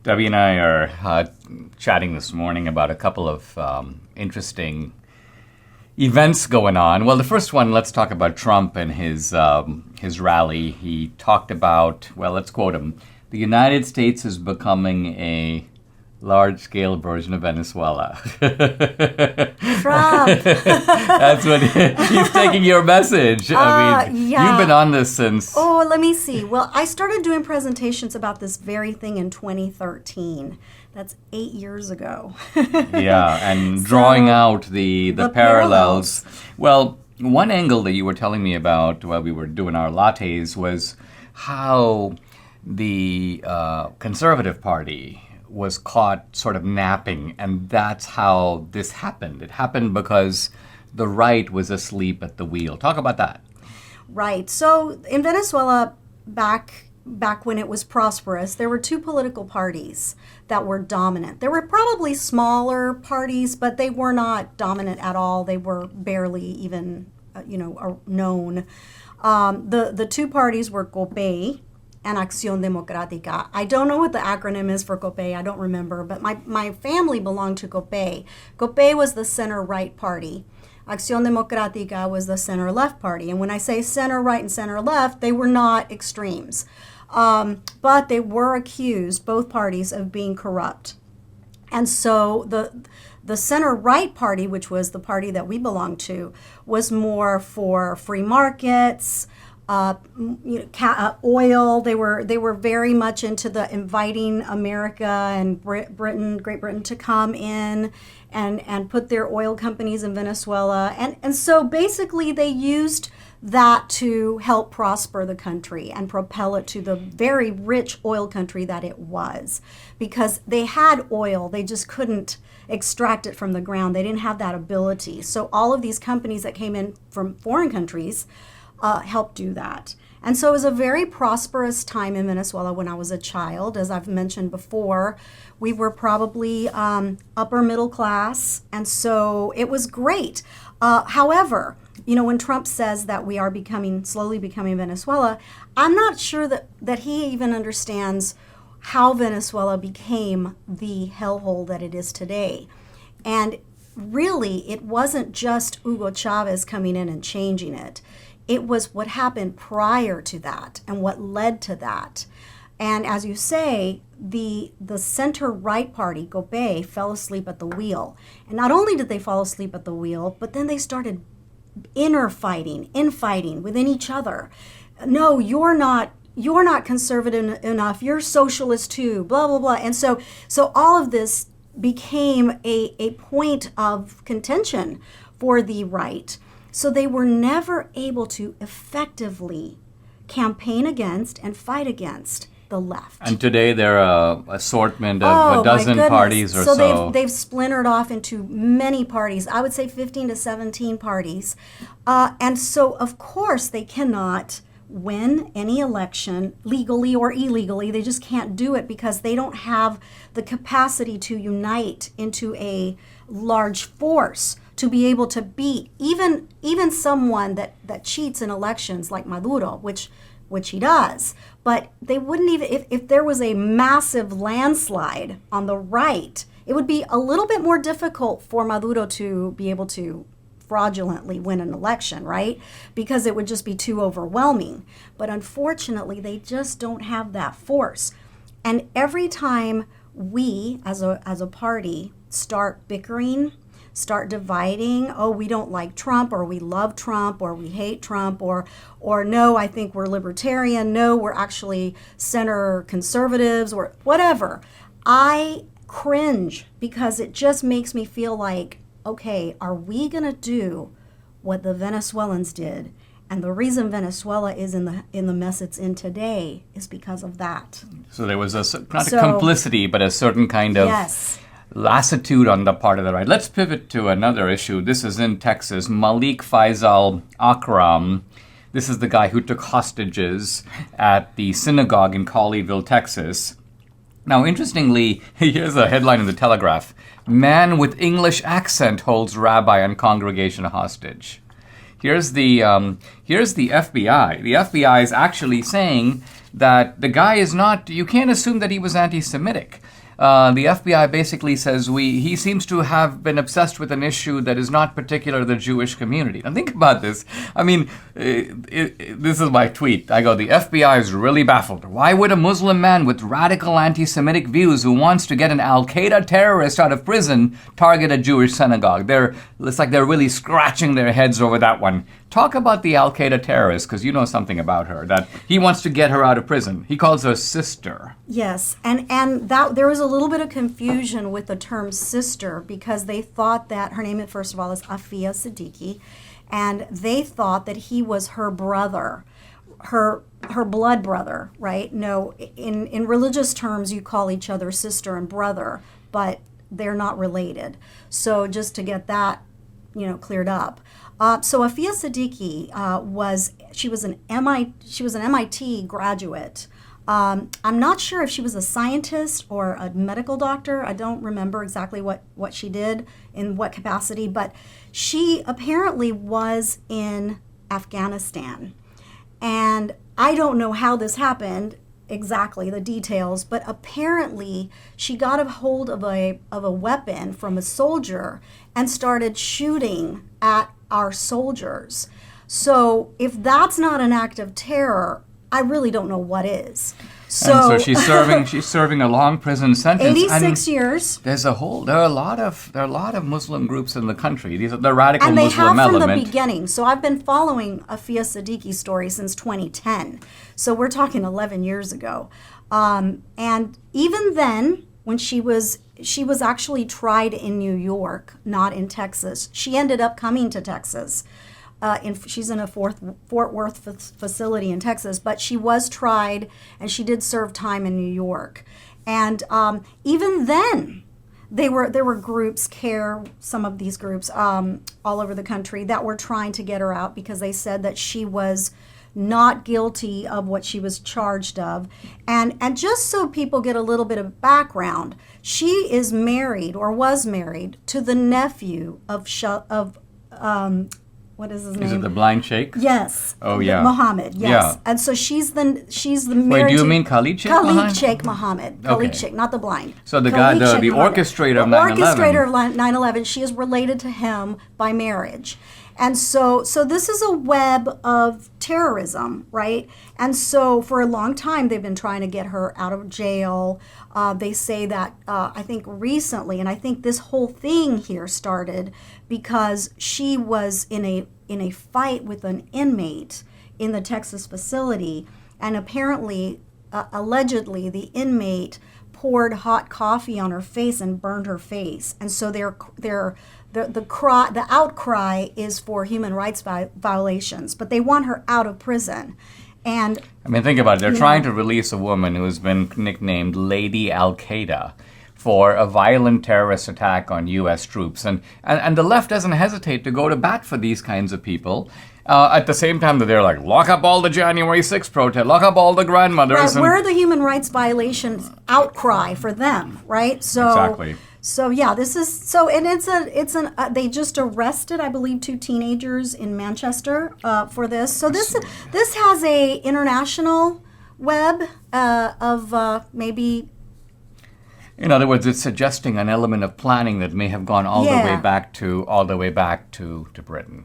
Debbie and I are chatting this morning about a couple of interesting events going on. Well, the first one, let's talk about Trump and his rally. He talked about, well, let's quote him, "The United States is becoming a large-scale version of Venezuela." Trump. That's what he's taking your message. I mean, yeah. You've been on this since... Oh, let me see. Well, I started doing presentations about this very thing in 2013. That's 8 years ago. Yeah, and drawing out the parallels. Well, one angle that you were telling me about while we were doing our lattes was how the Conservative Party was caught sort of napping, and that's how this happened. It happened because the right was asleep at the wheel. Talk about that. Right. So in Venezuela, back when it was prosperous, there were two political parties that were dominant. There were probably smaller parties, but they were not dominant at all. They were barely even, known. The two parties were COPEI and Acción Democrática. I don't know what the acronym is for COPEI. I don't remember, but my family belonged to COPEI. COPEI was the center-right party. Acción Democrática was the center-left party. And when I say center-right and center-left, they were not extremes. But they were accused, both parties, of being corrupt. And so the center-right party, which was the party that we belonged to, was more for free markets, oil. They were very much into the inviting America and Great Britain to come in and put their oil companies in Venezuela. And so basically they used that to help prosper the country and propel it to the very rich oil country that it was. Because they had oil, they just couldn't extract it from the ground. They didn't have that ability. So all of these companies that came in from foreign countries helped do that. And so it was a very prosperous time in Venezuela when I was a child. As I've mentioned before, we were probably upper middle class, and so it was great. However, when Trump says that we are slowly becoming Venezuela, I'm not sure that he even understands how Venezuela became the hellhole that it is today. And really, it wasn't just Hugo Chavez coming in and changing it. It was what happened prior to that and what led to that. And as you say, the center-right party, COPEI, fell asleep at the wheel. And not only did they fall asleep at the wheel, but then they started infighting within each other. No, you're not conservative enough. You're socialist too, blah, blah, blah. And so all of this became a point of contention for the right. So they were never able to effectively campaign against and fight against the left. And today they're an assortment of a dozen parties or so. So they've splintered off into many parties. I would say 15 to 17 parties. And so, of course, they cannot win any election legally or illegally. They just can't do it because they don't have the capacity to unite into a large force to be able to beat even someone that cheats in elections like Maduro, which he does. But they wouldn't even, if there was a massive landslide on the right, it would be a little bit more difficult for Maduro to be able to fraudulently win an election, right? Because it would just be too overwhelming. But unfortunately, they just don't have that force. And every time we, as a party, start bickering, start dividing, oh, we don't like Trump, or we love Trump, or we hate Trump, or no, I think we're libertarian, no, we're actually center conservatives, or whatever, I cringe because it just makes me feel like, okay, are we going to do what the Venezuelans did? And the reason Venezuela is in the mess it's in today is because of that. So there was a complicity, but a certain kind of lassitude on the part of the right. Let's pivot to another issue. This is in Texas. Malik Faisal Akram. This is the guy who took hostages at the synagogue in Colleyville, Texas. Now, interestingly, here's a headline in the Telegraph. Man with English accent holds rabbi and congregation hostage. Here's the FBI. The FBI is actually saying that the guy is not, you can't assume that he was anti-Semitic. The FBI basically says he seems to have been obsessed with an issue that is not particular to the Jewish community. Now think about this. I mean, this is my tweet. I go, the FBI is really baffled. Why would a Muslim man with radical anti-Semitic views who wants to get an Al-Qaeda terrorist out of prison target a Jewish synagogue? It's like they're really scratching their heads over that one. Talk about the Al-Qaeda terrorist, because you know something about her, that he wants to get her out of prison. He calls her sister. Yes, and that there was a little bit of confusion with the term sister, because they thought that her name, first of all, is Afia Siddiqui, and they thought that he was her brother, her blood brother, right? No, in religious terms, you call each other sister and brother, but they're not related. So just to get that, cleared up. So Afia Siddiqui was an MIT graduate. I'm not sure if she was a scientist or a medical doctor. I don't remember exactly what she did in what capacity, but she apparently was in Afghanistan. And I don't know how this happened exactly, the details, but apparently she got a hold of a weapon from a soldier and started shooting at our soldiers. So if that's not an act of terror, I really don't know what is. So she's serving a long prison sentence. 86 years. There are a lot of Muslim groups in the country. These are the radical and they Muslim have element. From the beginning. So I've been following Afia Siddiqui's story since 2010. So we're talking 11 years ago. And even then, when she was actually tried in New York, not in Texas. She ended up coming to Texas. She's in a Fort Worth facility in Texas, but she was tried and she did serve time in New York. And even then, there were groups, some of these groups all over the country that were trying to get her out because they said that she was not guilty of what she was charged of. And just so people get a little bit of background, she is married or was married to the nephew of what is his name? Is it the blind sheikh? Yes. Oh yeah. Mohammed. Yes. Yeah. And so she's the married. Wait, do you mean Khalid Sheikh Mohammed? Khalid Sheikh Mohammed. Khalid Okay. Sheikh, not the blind. So the Khalid guy, the Sheikh Mohammed. orchestrator of The 9/11. orchestrator of 9/11. She is related to him by marriage. And so this is a web of terrorism, right? And so for a long time, they've been trying to get her out of jail. They say that, I think recently, and I think this whole thing here started because she was in a fight with an inmate in the Texas facility. And apparently, allegedly, the inmate poured hot coffee on her face and burned her face. And so the outcry is for human rights violations, but they want her out of prison. And I mean, think about it. They're trying to release a woman who has been nicknamed Lady Al-Qaeda for a violent terrorist attack on U.S. troops. And the left doesn't hesitate to go to bat for these kinds of people. At the same time that they're like, lock up all the January 6th protests, lock up all the grandmothers. Right, where are the human rights violations outcry for them, right? So exactly. So yeah, this is and they just arrested, I believe, 2 teenagers in Manchester for this. So this has a international web of maybe. In other words, it's suggesting an element of planning that may have gone all the way back to Britain.